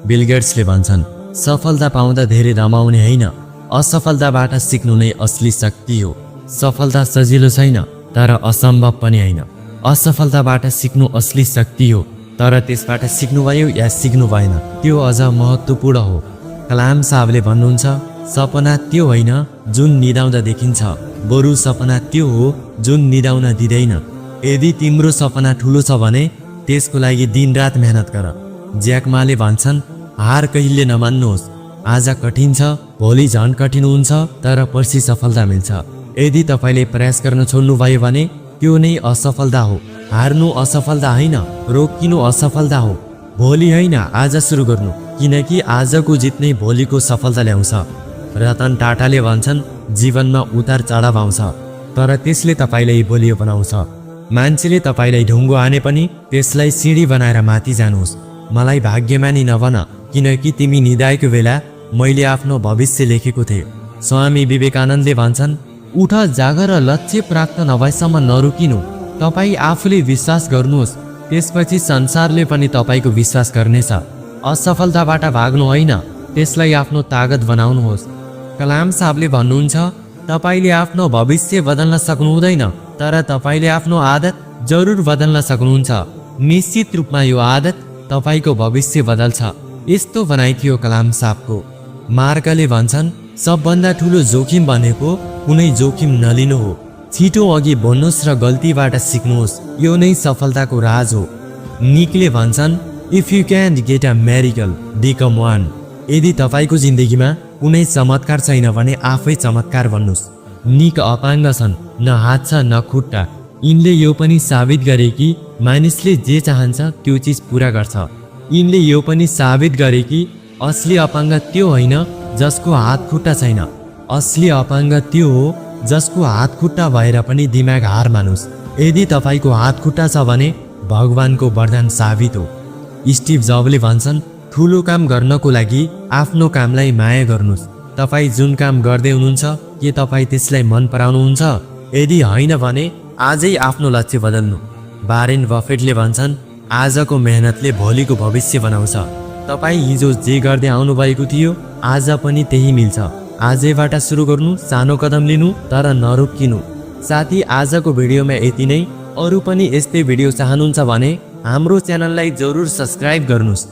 Bill गेट्सले भन्छन्, सफलता पाउँदा धेरै रमाउने होइन, असफलताबाट सिक्नु नै असली शक्ति हो। सफलता सजिलो छैन, तर असम्भव पनि होइन। असफलताबाट सिक्नु असली शक्ति हो, तर त्यसबाट सिक्नुभयो या सिक्नु भएन त्यो अझ महत्त्वपूर्ण हो। कलाम साहबले भन्नुहुन्छ, सपना त्यो होइन जुन निदाउँदा देखिन्छ, बरु सपना त्यो हो जुन निदाउन दिँदैन। यदि तिम्रो सपना ठुलो छ भने त्यसको लागि दिनरात मेहनत गर। ज्याक माले भन्छन्, हार कहिले नमान्नुहोस्। आज कठिन छ, भोलि झन् कठिन हुन्छ, तर पर्सि सफलता मिल्छ। यदि तपाईँले प्रयास गर्न छोड्नुभयो भने त्यो नै असफलता हो। हार्नु असफलता होइन, रोकिनु असफलता हो। भोलि होइन, आज सुरु गर्नु, किनकि आजको जित नै भोलिको सफलता ल्याउँछ। रतन टाटाले भन्छन्, जीवनमा उतार चढाव आउँछ, तर त्यसले तपाईँलाई बलियो बनाउँछ। मान्छेले तपाईँलाई ढुङ्गो हाने पनि त्यसलाई सिँढी बनाएर माथि जानुहोस्। मलाई भाग्यमानी नभन, किनकि तिमी निदाएको बेला मैले आफ्नो भविष्य लेखेको थिएँ। स्वामी विवेकानन्दले भन्छन्, उठ, जाग र लक्ष्य प्राप्त नभएसम्म नरोकिनु। तपाईँ आफूले विश्वास गर्नुहोस्, त्यसपछि संसारले पनि तपाईँको विश्वास गर्नेछ। असफलताबाट भाग्नु होइन, त्यसलाई आफ्नो तागत बनाउनुहोस्। कलाम साहबले भन्नुहुन्छ, तपाईँले आफ्नो भविष्य बदल्न सक्नु हुँदैन, तर तपाईँले आफ्नो आदत जरुर बदल्न सक्नुहुन्छ। निश्चित रूपमा यो आदत तपाईँको भविष्य बदल्छ। यस्तो भनाइ थियो कलाम साहबको। मार्कले भन्छन्, सबभन्दा ठुलो जोखिम भनेको कुनै जोखिम नलिनु हो। छिटो अघि बढ्नुहोस् र गल्तीबाट सिक्नुहोस्, यो नै सफलताको राज हो। निकले भन्छन्, if you can get a miracle, become one. यदि तपाईँको जिन्दगीमा कुनै चमत्कार छैन भने आफै चमत्कार बन्नुहोस्। निक अपाङ्ग छन्, न हात छ न खुट्टा। यिनले यो पनि साबित गरे कि मानिसले जे चाहन्छ त्यो चिज पुरा गर्छ। यिनले यो पनि साबित गरे कि असली अपाङ्ग त्यो होइन जसको हात खुट्टा छैन। असली अपाङ्ग त्यो हो जसको हात खुट्टा भएर पनि दिमाग हार मानुस्। यदि तपाईँको हात खुट्टा छ भने भगवानको वरदान साबित हो। स्टिभ जबले भन्छन्, ठुलो काम गर्नको लागि आफ्नो कामलाई माया गर्नुहोस्। तपाईँ जुन काम गर्दै हुनुहुन्छ के तपाईँ त्यसलाई मन पराउनुहुन्छ? यदि होइन भने आजै आफ्नो लक्ष्य बदल्नु। वारेन बफेटले भन्छन्, आजको मेहनतले भोलिको भविष्य बनाउँछ। तपाईँ हिजो जे गर्दै आउनुभएको थियो आज पनि त्यही मिल्छ। आजैबाट सुरु गर्नु, सानो कदम लिनु, तर नरोकिनु। साथी, आजको भिडियोमा यति नै। अरू पनि यस्तै भिडियो चाहनुहुन्छ भने हाम्रो च्यानललाई जरुर सब्स्क्राइब गर्नुहोस्।